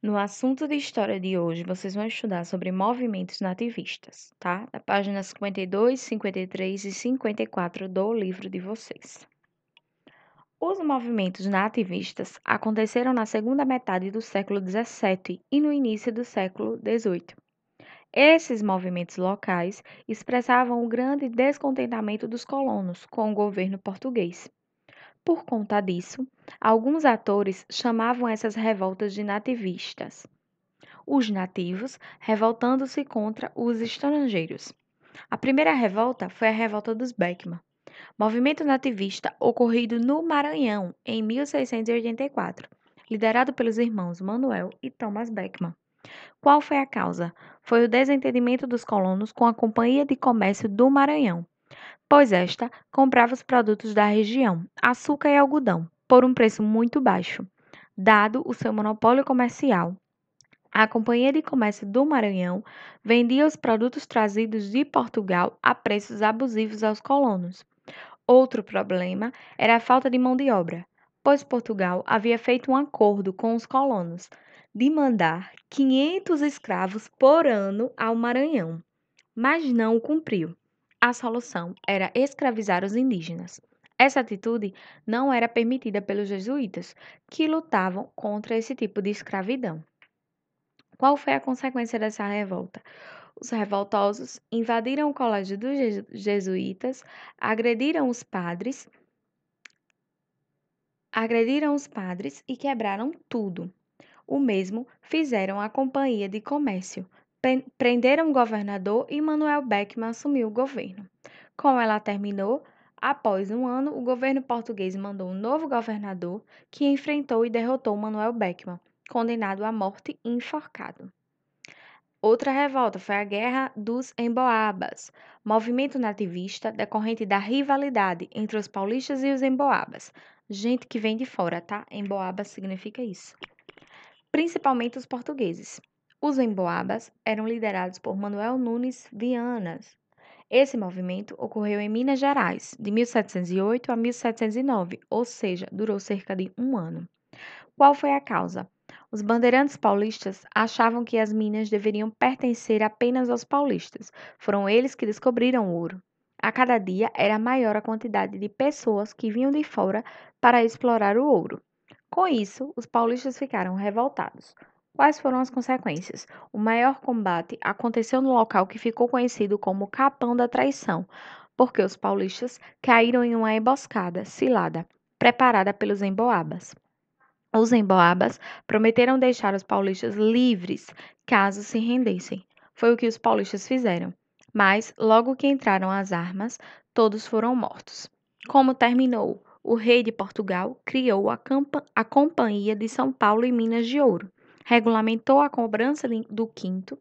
No assunto de história de hoje, vocês vão estudar sobre movimentos nativistas, tá? Da página 52, 53 e 54 do livro de vocês. Os movimentos nativistas aconteceram na segunda metade do século XVII e no início do século XVIII. Esses movimentos locais expressavam o grande descontentamento dos colonos com o governo português. Por conta disso, alguns atores chamavam essas revoltas de nativistas, os nativos revoltando-se contra os estrangeiros. A primeira revolta foi a Revolta dos Beckman, movimento nativista ocorrido no Maranhão em 1684, liderado pelos irmãos Manuel e Thomas Beckman. Qual foi a causa? Foi o desentendimento dos colonos com a Companhia de Comércio do Maranhão, pois esta comprava os produtos da região, açúcar e algodão, por um preço muito baixo, dado o seu monopólio comercial. A Companhia de Comércio do Maranhão vendia os produtos trazidos de Portugal a preços abusivos aos colonos. Outro problema era a falta de mão de obra, pois Portugal havia feito um acordo com os colonos de mandar 500 escravos por ano ao Maranhão, mas não o cumpriu. A solução era escravizar os indígenas. Essa atitude não era permitida pelos jesuítas, que lutavam contra esse tipo de escravidão. Qual foi a consequência dessa revolta? Os revoltosos invadiram o colégio dos jesuítas, agrediram os padres, e quebraram tudo. O mesmo fizeram a Companhia de Comércio. Prenderam o governador e Manuel Beckman assumiu o governo. Como ela terminou, após um ano, o governo português mandou um novo governador que enfrentou e derrotou Manuel Beckman, condenado à morte e enforcado. Outra revolta foi a Guerra dos Emboabas, movimento nativista decorrente da rivalidade entre os paulistas e os emboabas. Gente que vem de fora, tá? Emboabas significa isso. Principalmente os portugueses. Os emboabas eram liderados por Manuel Nunes Vianas. Esse movimento ocorreu em Minas Gerais, de 1708 a 1709, ou seja, durou cerca de um ano. Qual foi a causa? Os bandeirantes paulistas achavam que as minas deveriam pertencer apenas aos paulistas. Foram eles que descobriram o ouro. A cada dia era maior a quantidade de pessoas que vinham de fora para explorar o ouro. Com isso, os paulistas ficaram revoltados. Quais foram as consequências? O maior combate aconteceu no local que ficou conhecido como Capão da Traição, porque os paulistas caíram em uma emboscada cilada, preparada pelos emboabas. Os emboabas prometeram deixar os paulistas livres caso se rendessem. Foi o que os paulistas fizeram. Mas, logo que entraram as armas, todos foram mortos. Como terminou? O rei de Portugal criou a Companhia de São Paulo e Minas de Ouro, regulamentou a cobrança do quinto,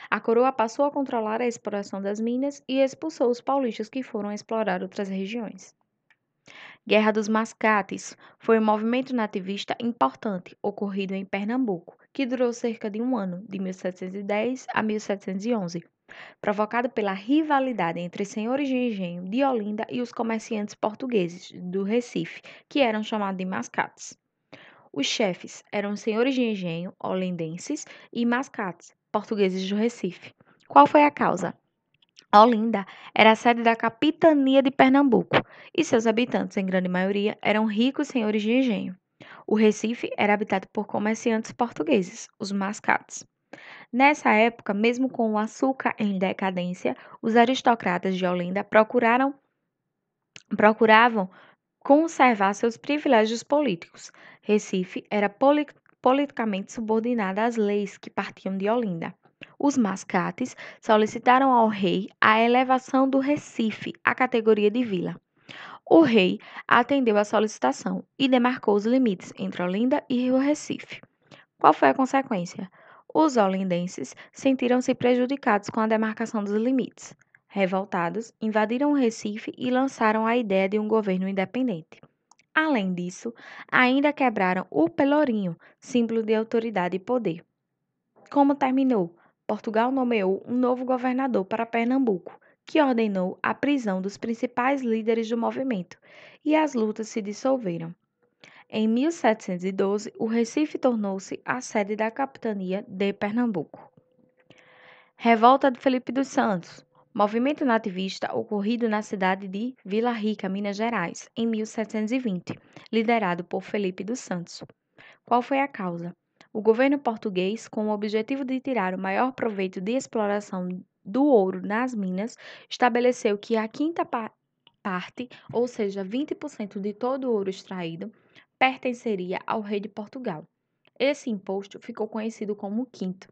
a coroa passou a controlar a exploração das minas e expulsou os paulistas que foram explorar outras regiões. Guerra dos Mascates foi um movimento nativista importante ocorrido em Pernambuco, que durou cerca de um ano, de 1710 a 1711, provocado pela rivalidade entre senhores de engenho de Olinda e os comerciantes portugueses do Recife, que eram chamados de mascates. Os chefes eram os senhores de engenho olindenses e mascates, portugueses do Recife. Qual foi a causa? Olinda era a sede da capitania de Pernambuco e seus habitantes, em grande maioria, eram ricos senhores de engenho. O Recife era habitado por comerciantes portugueses, os mascates. Nessa época, mesmo com o açúcar em decadência, os aristocratas de Olinda procuravam conservar seus privilégios políticos. Recife era politicamente subordinada às leis que partiam de Olinda. Os mascates solicitaram ao rei a elevação do Recife à categoria de vila. O rei atendeu à solicitação e demarcou os limites entre Olinda e o Recife. Qual foi a consequência? Os olindenses sentiram-se prejudicados com a demarcação dos limites. Revoltados, invadiram o Recife e lançaram a ideia de um governo independente. Além disso, ainda quebraram o Pelourinho, símbolo de autoridade e poder. Como terminou? Portugal nomeou um novo governador para Pernambuco, que ordenou a prisão dos principais líderes do movimento, e as lutas se dissolveram. Em 1712, o Recife tornou-se a sede da capitania de Pernambuco. Revolta de Felipe dos Santos. Movimento nativista ocorrido na cidade de Vila Rica, Minas Gerais, em 1720, liderado por Felipe dos Santos. Qual foi a causa? O governo português, com o objetivo de tirar o maior proveito de exploração do ouro nas minas, estabeleceu que a quinta parte, ou seja, 20% de todo o ouro extraído, pertenceria ao rei de Portugal. Esse imposto ficou conhecido como quinto.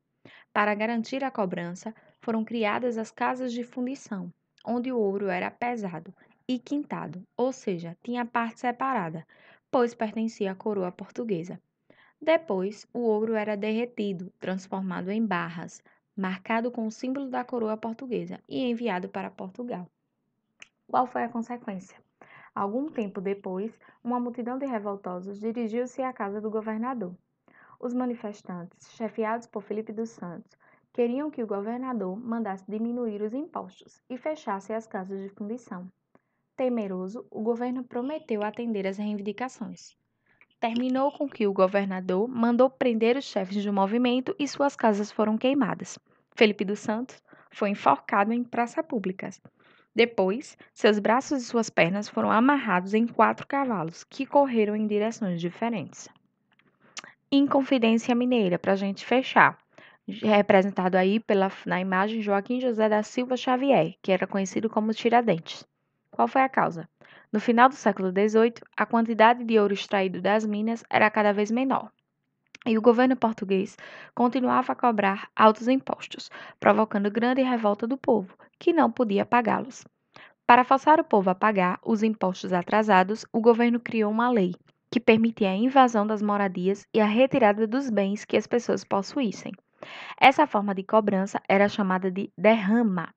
Para garantir a cobrança, foram criadas as casas de fundição, onde o ouro era pesado e quintado, ou seja, tinha parte separada, pois pertencia à coroa portuguesa. Depois, o ouro era derretido, transformado em barras, marcado com o símbolo da coroa portuguesa e enviado para Portugal. Qual foi a consequência? Algum tempo depois, uma multidão de revoltosos dirigiu-se à casa do governador. Os manifestantes, chefiados por Felipe dos Santos, queriam que o governador mandasse diminuir os impostos e fechasse as casas de fundição. Temeroso, o governo prometeu atender às reivindicações. Terminou com que o governador mandou prender os chefes do movimento e suas casas foram queimadas. Felipe dos Santos foi enforcado em praça pública. Depois, seus braços e suas pernas foram amarrados em 4 cavalos, que correram em direções diferentes. Inconfidência Mineira, para a gente fechar. Representado aí na imagem Joaquim José da Silva Xavier, que era conhecido como Tiradentes. Qual foi a causa? No final do século XVIII, a quantidade de ouro extraído das minas era cada vez menor. E o governo português continuava a cobrar altos impostos, provocando grande revolta do povo, que não podia pagá-los. Para forçar o povo a pagar os impostos atrasados, o governo criou uma lei que permitia a invasão das moradias e a retirada dos bens que as pessoas possuíssem. Essa forma de cobrança era chamada de derrama.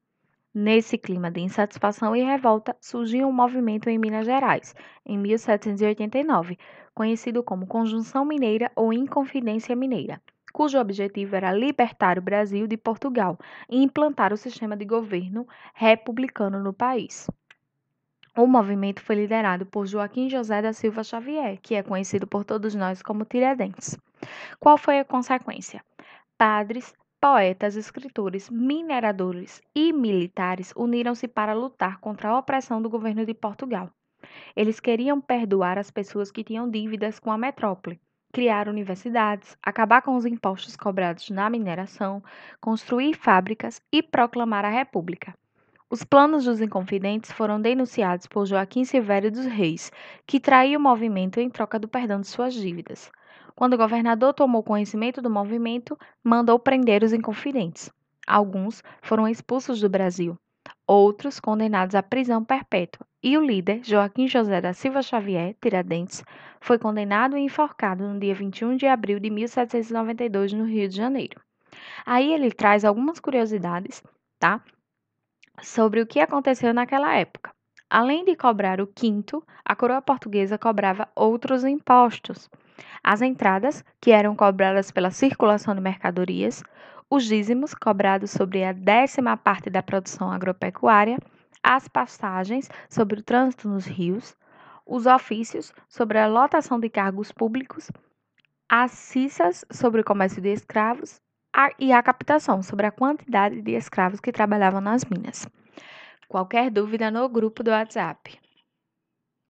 Nesse clima de insatisfação e revolta, surgiu um movimento em Minas Gerais, em 1789, conhecido como Conjunção Mineira ou Inconfidência Mineira, cujo objetivo era libertar o Brasil de Portugal e implantar o sistema de governo republicano no país. O movimento foi liderado por Joaquim José da Silva Xavier, que é conhecido por todos nós como Tiradentes. Qual foi a consequência? Padres, poetas, escritores, mineradores e militares uniram-se para lutar contra a opressão do governo de Portugal. Eles queriam perdoar as pessoas que tinham dívidas com a metrópole, criar universidades, acabar com os impostos cobrados na mineração, construir fábricas e proclamar a República. Os planos dos Inconfidentes foram denunciados por Joaquim Silvério dos Reis, que traiu o movimento em troca do perdão de suas dívidas. Quando o governador tomou conhecimento do movimento, mandou prender os Inconfidentes. Alguns foram expulsos do Brasil, outros condenados à prisão perpétua, e o líder, Joaquim José da Silva Xavier, Tiradentes, foi condenado e enforcado no dia 21 de abril de 1792 no Rio de Janeiro. Aí ele traz algumas curiosidades, tá? Sobre o que aconteceu naquela época. Além de cobrar o quinto, a coroa portuguesa cobrava outros impostos. As entradas, que eram cobradas pela circulação de mercadorias, os dízimos, cobrados sobre a 10ª parte da produção agropecuária, as passagens sobre o trânsito nos rios, os ofícios sobre a lotação de cargos públicos, as cissas sobre o comércio de escravos e a captação sobre a quantidade de escravos que trabalhavam nas minas. Qualquer dúvida no grupo do WhatsApp.